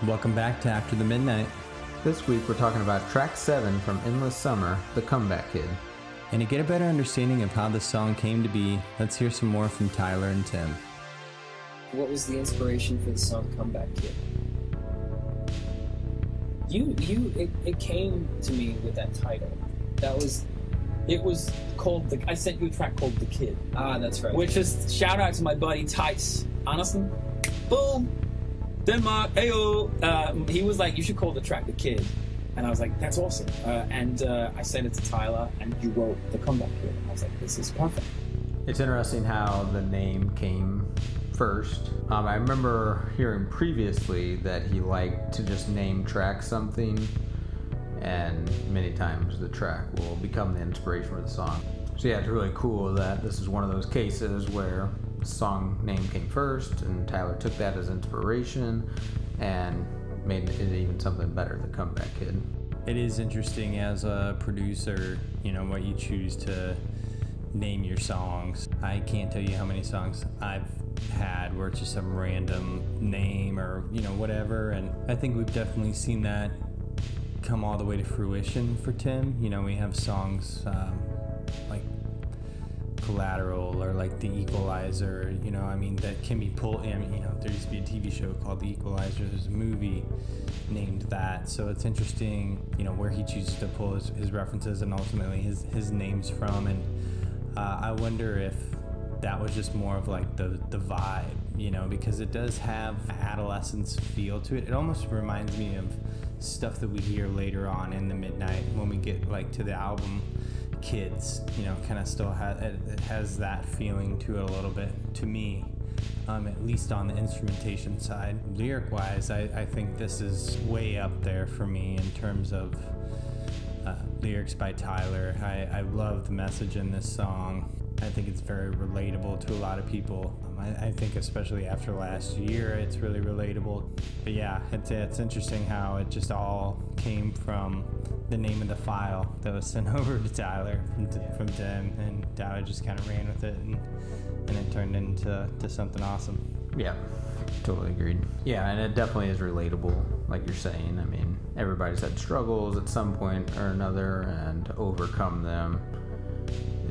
Welcome back to After the Midnight. This week we're talking about track 7 from Endless Summer, The Comeback Kid. And to get a better understanding of how this song came to be, let's hear some more from Tyler and Tim. What was the inspiration for the song Comeback Kid? It came to me with that title. It was called, I sent you a track called The Kid. Ah, that's right. Which is, shout out to my buddy Tice. Honestly, boom, Denmark, ayo. He was like, you should call the track The Kid. And I was like, that's awesome. And I sent it to Tyler, and you wrote The Comeback Kid. I was like, this is perfect. It's interesting how the name came first. I remember hearing previously that he liked to just name track something, and many times the track will become the inspiration for the song. So yeah, it's really cool that this is one of those cases where the song name came first and Tyler took that as inspiration and made it even something better, The Comeback Kid. It is interesting as a producer, what you choose to name your songs. I can't tell you how many songs I've had where it's just some random name or, whatever. And I think we've definitely seen that come all the way to fruition for Tim. We have songs like Collateral or like The Equalizer, that can be pulled in. There used to be a TV show called The Equalizer. There's a movie named that. So it's interesting, where he chooses to pull his references and ultimately his names from. And I wonder if that was just more of like the vibe, because it does have an adolescence feel to it. It almost reminds me of stuff that we hear later on in the Midnight when we get like to the album Kids, kind of still has that feeling to it a little bit, to me, at least on the instrumentation side. Lyric wise, I think this is way up there for me in terms of lyrics by Tyler. I love the message in this song. I think it's very relatable to a lot of people. I think especially after last year, it's really relatable. But yeah, it's interesting how it just all came from the name of the file that was sent over to Tyler from Tim, and Tyler just kind of ran with it, and it turned into something awesome. Yeah, totally agreed. Yeah, and it definitely is relatable, like you're saying. Everybody's had struggles at some point or another, and to overcome them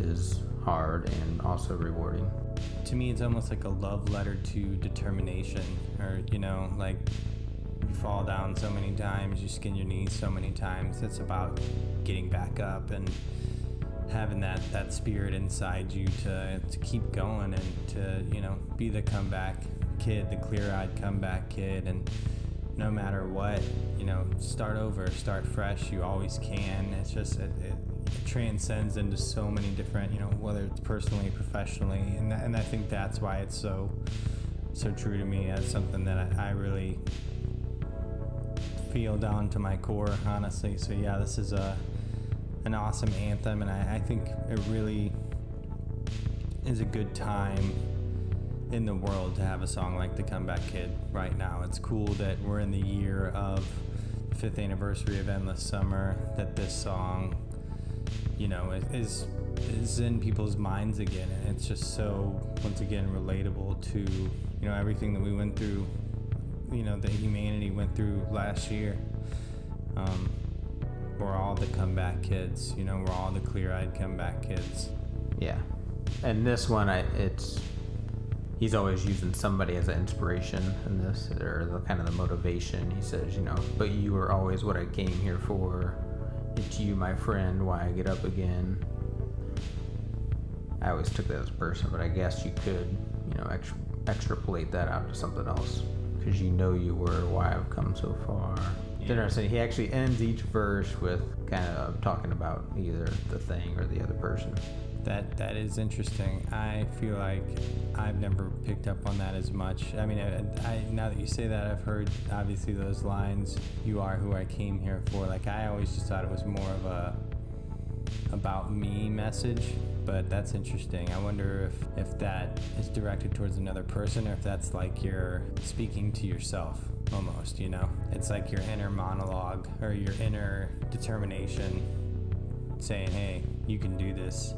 is hard and also rewarding. To me, it's almost like a love letter to determination, or like you fall down so many times, you skin your knees so many times. It's about getting back up and having that spirit inside you to keep going and to be the comeback kid, the clear-eyed comeback kid. And no matter what, start over, start fresh. You always can. It's just it transcends into so many different, whether it's personally, professionally, and I think that's why it's so true to me as something that I really feel down to my core, honestly. So yeah, this is an awesome anthem, and I think it really is a good time in the world to have a song like The Comeback Kid right now. It's cool that we're in the year of the 5th anniversary of Endless Summer, that this song is in people's minds again, and it's just so, once again, relatable to everything that we went through, that humanity went through last year. We're all the comeback kids, we're all the clear-eyed comeback kids. Yeah, and this one, he's always using somebody as an inspiration in this, or the kind of the motivation. He says, but you were always what I came here for. It's you, my friend, why I get up again. I always took that as a person, but I guess you could, extrapolate that out to something else, because you were why I've come so far. It's interesting. He actually ends each verse with kind of talking about either the thing or the other person. That is interesting. I feel like I've never picked up on that as much. I now that you say that, I've heard obviously those lines, you are who I came here for. Like, I always just thought it was more of a about me message, but that's interesting. I wonder if that is directed towards another person, or if that's like you're speaking to yourself almost, It's like your inner monologue or your inner determination saying, hey, you can do this,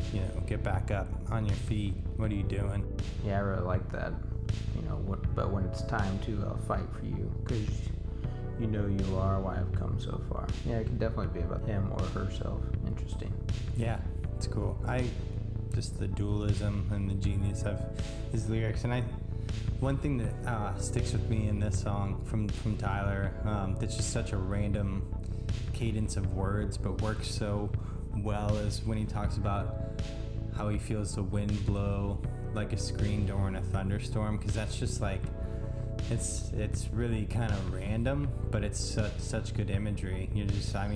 get back up on your feet. What are you doing? Yeah, I really like that. But when it's time to fight for you, because You know you are why I've come so far. Yeah, it can definitely be about him or herself. Interesting. Yeah, it's cool. Just the dualism and the genius of his lyrics. And one thing that sticks with me in this song from Tyler, that's just such a random cadence of words, but works so well, is when he talks about how he feels the wind blow like a screen door in a thunderstorm, because that's just like, it's really kind of random, but it's such good imagery.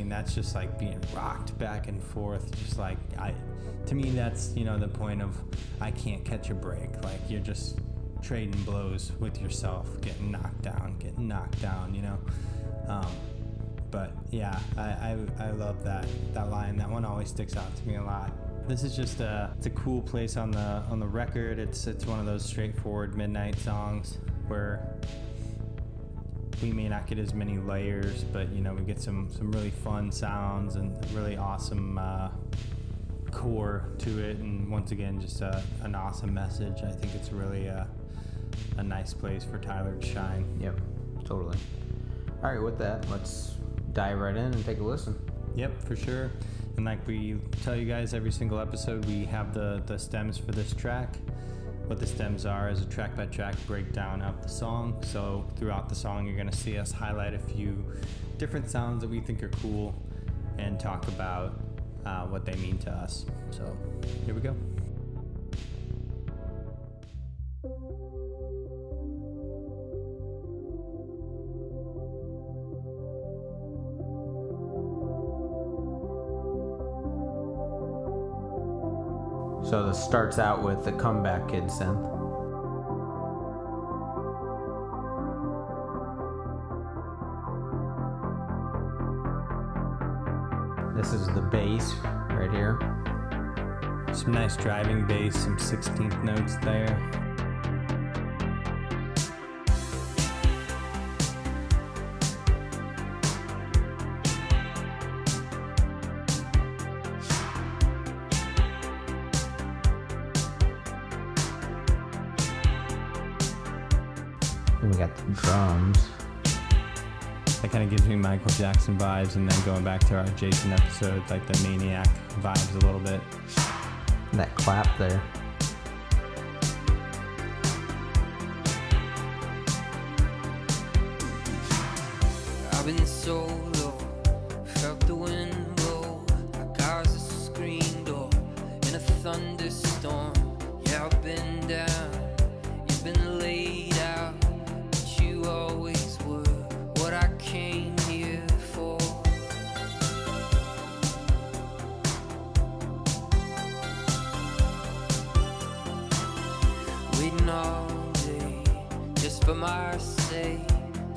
That's just like being rocked back and forth, just like, to me, that's, the point of I can't catch a break. Like, you're just trading blows with yourself, getting knocked down, but yeah, I love that line. That one always sticks out to me a lot. This is just it's a cool place on the record. It's one of those straightforward midnight songs where we may not get as many layers, but we get some really fun sounds and really awesome core to it, and once again, just an awesome message. I think it's really a nice place for Tyler to shine. Yep, totally. All right, with that, let's dive right in and take a listen. Yep, for sure. And like we tell you guys every single episode, we have the stems for this track. What the stems are is a track-by-track breakdown of the song. So throughout the song, you're going to see us highlight a few different sounds that we think are cool and talk about what they mean to us. So here we go. So this starts out with the Comeback Kid synth. This is the bass right here. Some nice driving bass, some 16th notes there. And we got the drums. That kind of gives me Michael Jackson vibes, and then going back to our Jason episode, like the Maniac vibes a little bit. And that clap there. I've been so low, felt the wind blow like I was a screen door in a thunderstorm. Yeah, I've been down, you've been laid out, but you always were what I came here for. Waiting all day just for my sake,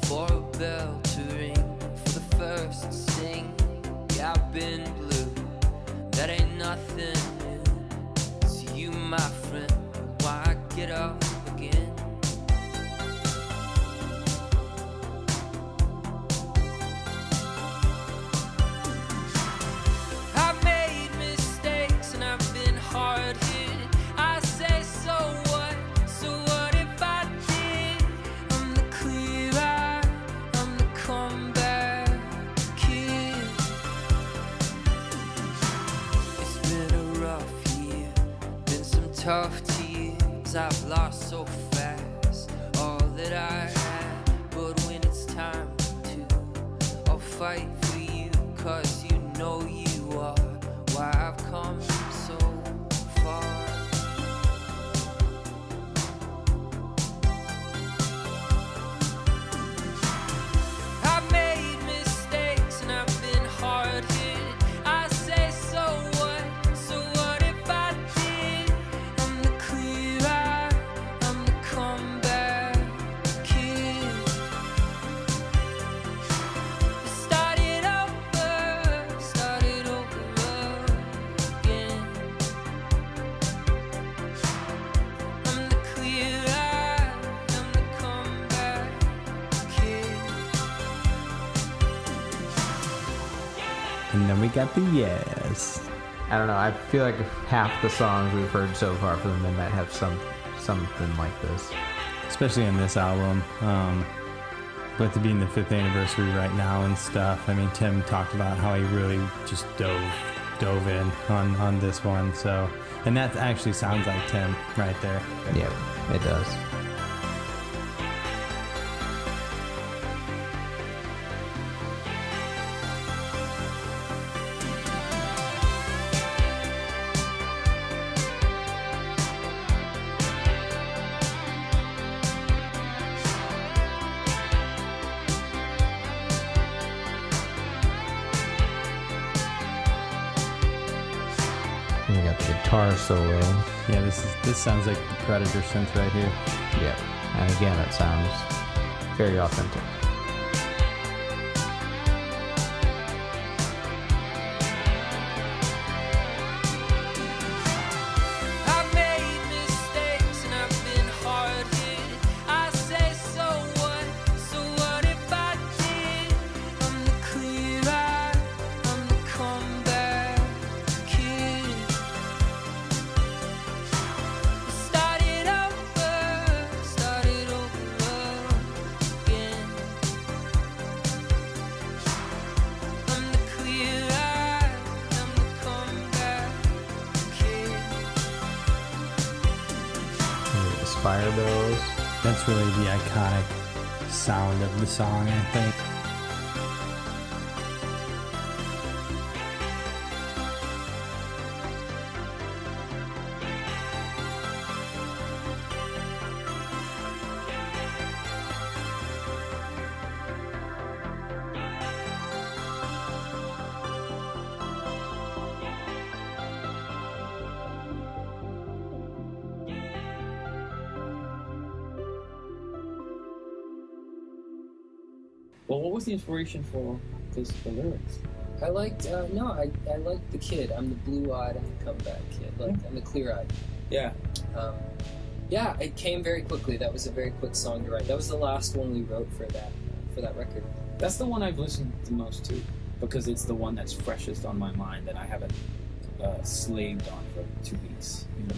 for a bell to ring, for the first to sing. Yeah, I've been blue, that ain't nothing new. To you, my friend, why get up again? I've made mistakes and I've been hard hit. I say, so what? So what if I did? I'm the clear-eyed, I'm the comeback kid. It's been a rough year, been some tough tears. I've lost so fast all that I had, but when it's time to, I'll fight for you, 'cause you know you are why I've come so far. I've made mistakes and I've been hard hit. I say, so what? So what if I did? I'm the clear-eyed, I'm the comeback kid. Start it over again. I'm the clear-eyed, I'm the comeback kid. And then we got the yes. I don't know, I feel like half the songs we've heard so far for the Midnight have something like this. Especially in this album. with it being the 5th anniversary right now and stuff, I mean, Tim talked about how he really just dove in on this one. So, and that actually sounds like Tim right there. Yeah, it does. You got the guitar solo. Yeah, this sounds like the Predator synth right here. Yep. And again, it sounds very authentic. I've made mistakes and I've been hard hit. I say, so what if I did? I'm the clear eye, I'm the comeback kid. Started over again. I'm the clear eye, I'm the comeback kid. The Spire Bells. That's really the iconic sound of the song, I think. Well, what was the inspiration for the lyrics? I liked, I liked the kid. I'm the blue-eyed, I'm the comeback kid. Like, I'm the clear-eyed. Yeah. Yeah, it came very quickly. That was a very quick song to write. That was the last one we wrote for that record. That's the one I've listened the most to, because it's the one that's freshest on my mind that I haven't slaved on for 2 weeks. You know?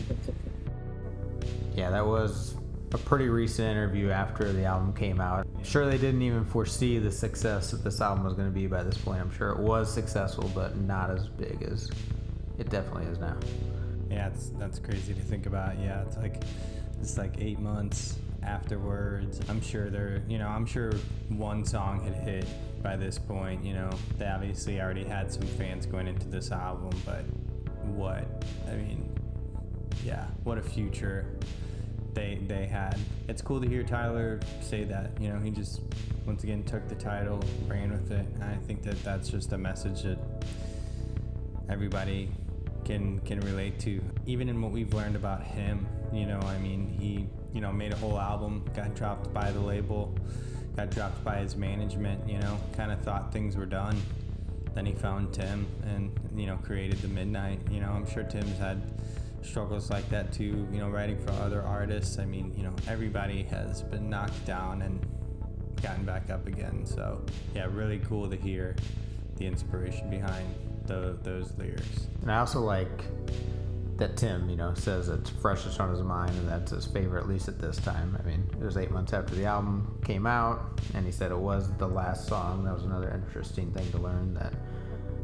Yeah, that was a pretty recent interview after the album came out. I'm sure they didn't even foresee the success that this album was going to be by this point. I'm sure it was successful, but not as big as it definitely is now. Yeah, that's crazy to think about. Yeah, it's like 8 months afterwards. I'm sure I'm sure one song had hit by this point. You know, they obviously already had some fans going into this album, but what a future they had. It's cool to hear Tyler say that. You know, he just once again took the title, ran with it, and I think that's just a message that everybody can relate to. Even in what we've learned about him, you know, I mean, he, you know, made a whole album, got dropped by the label, got dropped by his management, you know, kind of thought things were done. Then he found Tim and, you know, created the Midnight. You know, I'm sure Tim's had struggles like that too, you know, writing for other artists. I mean, you know, everybody has been knocked down and gotten back up again. So yeah, really cool to hear the inspiration behind those lyrics. And I also like that Tim, you know, says it's freshest on his mind and that's his favorite, at least at this time. I mean, it was 8 months after the album came out, and he said it was the last song. That was another interesting thing to learn, that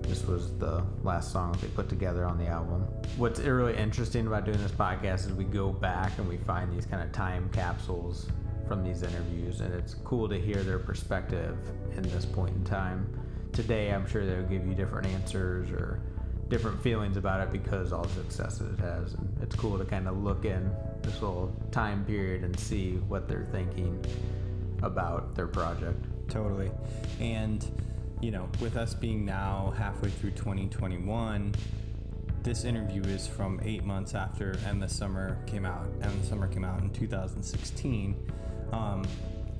this was the last song they put together on the album. What's really interesting about doing this podcast is we go back and we find these kind of time capsules from these interviews, and it's cool to hear their perspective in this point in time. Today, I'm sure they'll give you different answers or different feelings about it because all the success that it has. And it's cool to kind of look in this little time period and see what they're thinking about their project. Totally. And, you know, with us being now halfway through 2021, this interview is from 8 months after And the Summer came out. And the Summer came out in 2016.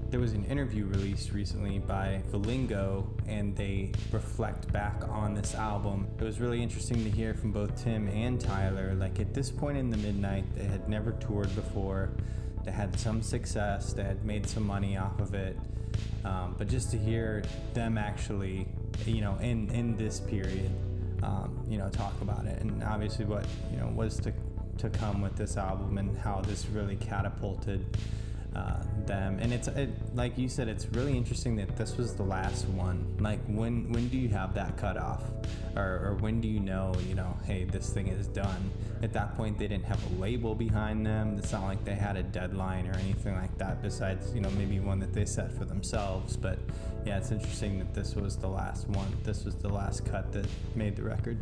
There was an interview released recently by Valingo, and they reflect back on this album. It was really interesting to hear from both Tim and Tyler. Like, at this point in the Midnight, they had never toured before. They had some success. They had made some money off of it. But just to hear them actually, you know, in this period, you know, talk about it, and obviously what, you know, was to come with this album and how this really catapulted them. And like you said, it's really interesting that this was the last one. Like, when do you have that cutoff, or when do you know, hey, this thing is done? At that point, they didn't have a label behind them. It's not like they had a deadline or anything like that, besides maybe one that they set for themselves. But yeah, it's interesting that this was the last one. This was the last cut that made the record.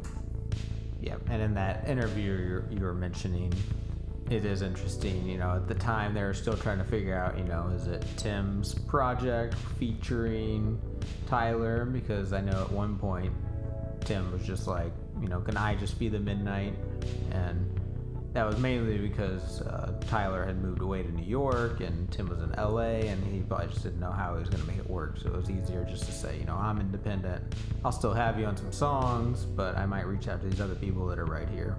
Yeah, and in that interview you were mentioning, it is interesting, at the time they were still trying to figure out, is it Tim's project featuring Tyler? Because I know at one point Tim was just like, can I just be the Midnight? And that was mainly because Tyler had moved away to New York and Tim was in LA, and he probably just didn't know how he was going to make it work. So it was easier just to say, I'm independent. I'll still have you on some songs, but I might reach out to these other people that are right here.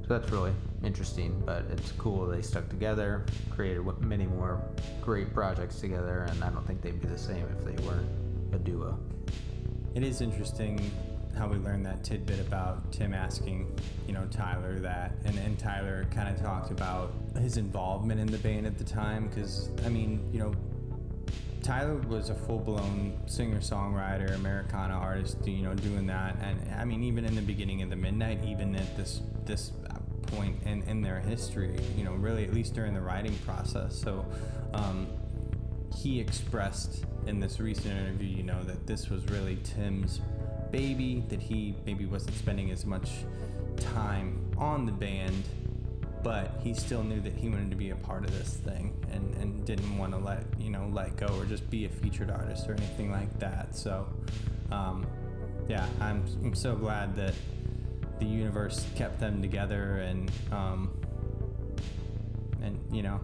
So that's really interesting, but it's cool they stuck together, created many more great projects together, and I don't think they'd be the same if they weren't a duo. It is interesting how we learned that tidbit about Tim asking, Tyler that, and Tyler kind of talked about his involvement in the band at the time, because, Tyler was a full-blown singer-songwriter, Americana artist, doing that, and even in the beginning of the Midnight, even at this point in their history, really at least during the writing process. So he expressed in this recent interview, that this was really Tim's baby, that he maybe wasn't spending as much time on the band, but he still knew that he wanted to be a part of this thing and didn't want to let go or just be a featured artist or anything like that. So yeah, I'm so glad that the universe kept them together, and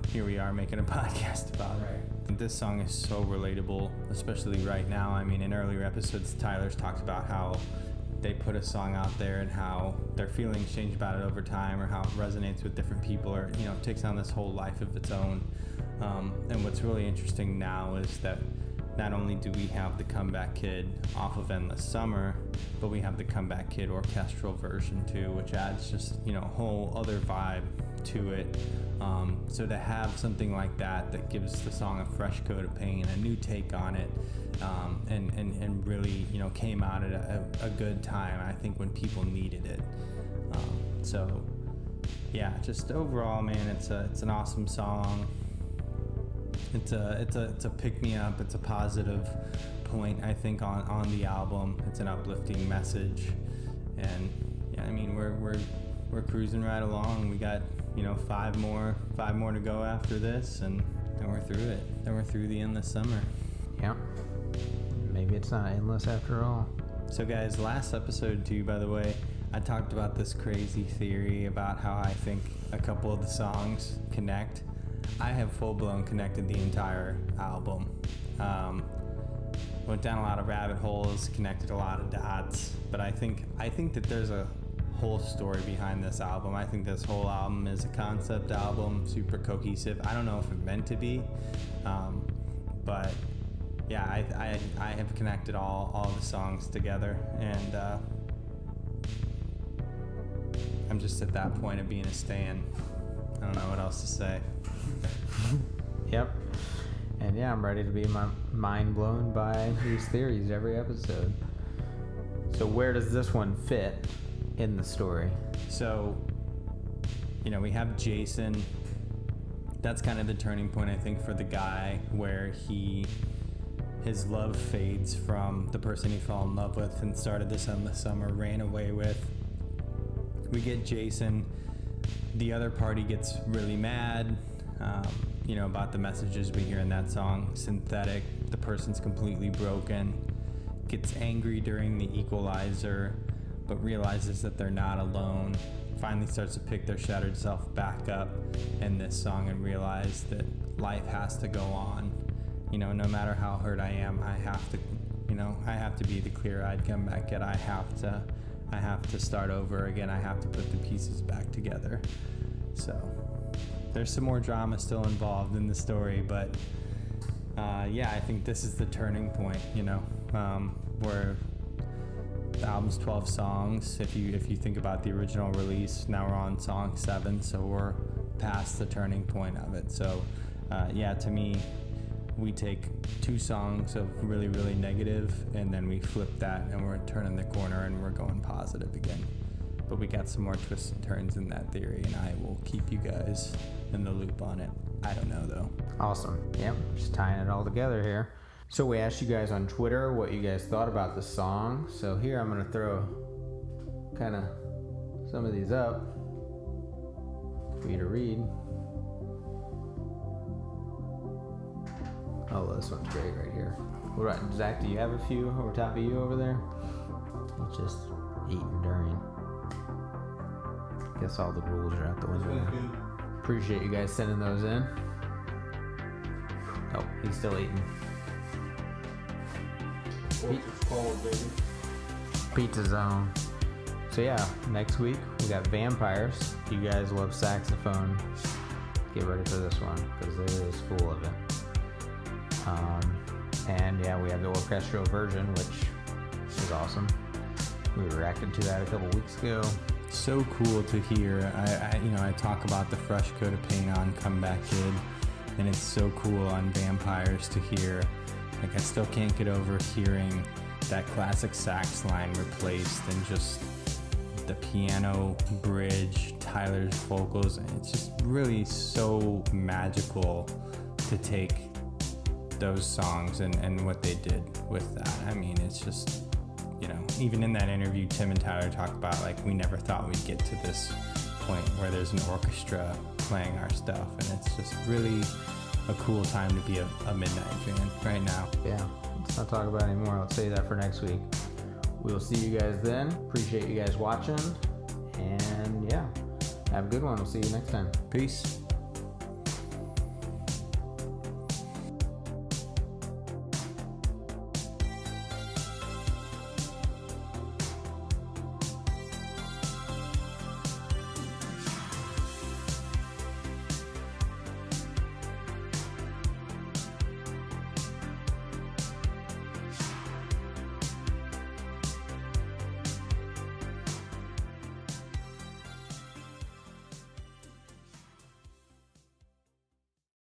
here we are making a podcast about it. This song is so relatable, especially right now. In earlier episodes, Tyler's talked about how they put a song out there and how their feelings change about it over time, or how it resonates with different people, or it takes on this whole life of its own. And what's really interesting now is that not only do we have the Comeback Kid off of Endless Summer, but we have the Comeback Kid orchestral version too, which adds just a whole other vibe to it. So to have something like that gives the song a fresh coat of paint, a new take on it, and really came out at a good time, I think, when people needed it. So yeah, just overall, man, it's an awesome song. It's a pick-me-up. It's a positive point, I think, on the album. It's an uplifting message, and yeah, we're cruising right along. We got 5 more to go after this, and then we're through it. Then we're through the Endless Summer. Yeah, maybe it's not endless after all. So guys, last episode too, by the way, I talked about this crazy theory about how I think a couple of the songs connect. I have full-blown connected the entire album. Went down a lot of rabbit holes, connected a lot of dots, but I think that there's a whole story behind this album. I think this whole album is a concept album, super cohesive. I don't know if it meant to be, but yeah, I have connected all the songs together, and I'm just at that point of being a stan. I don't know what else to say. Yep. And yeah, I'm ready to be mind blown by these theories every episode. So where does this one fit in the story? So, we have Jason. That's kind of the turning point, I think, for the guy, where his love fades from the person he fell in love with and started this Endless Summer, ran away with. We get Jason. The other party gets really mad, about the messages we hear in that song. Synthetic, the person's completely broken, gets angry during the equalizer, but realizes that they're not alone. Finally starts to pick their shattered self back up in this song and realize that life has to go on. No matter how hurt I am, I have to be the clear-eyed comeback kid. I have to start over again. I have to put the pieces back together. So there's some more drama still involved in the story, but yeah, I think this is the turning point, where the album's 12 songs. If you think about the original release, now we're on song 7, so we're past the turning point of it. So yeah, to me, we take two songs of really, really negative, and then we flip that, and we're turning the corner, and we're going positive again. But we got some more twists and turns in that theory, and I will keep you guys in the loop on it. I don't know, though. Awesome. Yep, just tying it all together here. So we asked you guys on Twitter what you guys thought about the song. So here I'm going to throw kind of some of these up for you to read. Oh, this one's great right here. What about, Zach, do you have a few over top of you over there? It's just eating during. Guess all the rules are out the window. Appreciate you guys sending those in. Oh, he's still eating. Pizza Zone. So yeah, next week we got Vampires. If you guys love saxophone, get ready for this one because it is full of it. And yeah, we have the orchestral version, which is awesome. We reacted to that a couple weeks ago. So cool to hear. I talk about the fresh coat of paint on Comeback Kid, and it's so cool on Vampires to hear. Like, I still can't get over hearing that classic sax line replaced and just the piano bridge, Tyler's vocals, and it's just really so magical to take those songs and what they did with that. I mean, it's just, even in that interview, Tim and Tyler talk about, like, we never thought we'd get to this point where there's an orchestra playing our stuff, and it's just really a cool time to be a Midnight fan right now. Yeah, let's not talk about it anymore. I'll save that for next week. We'll see you guys then. Appreciate you guys watching, and yeah, have a good one. We'll see you next time. Peace.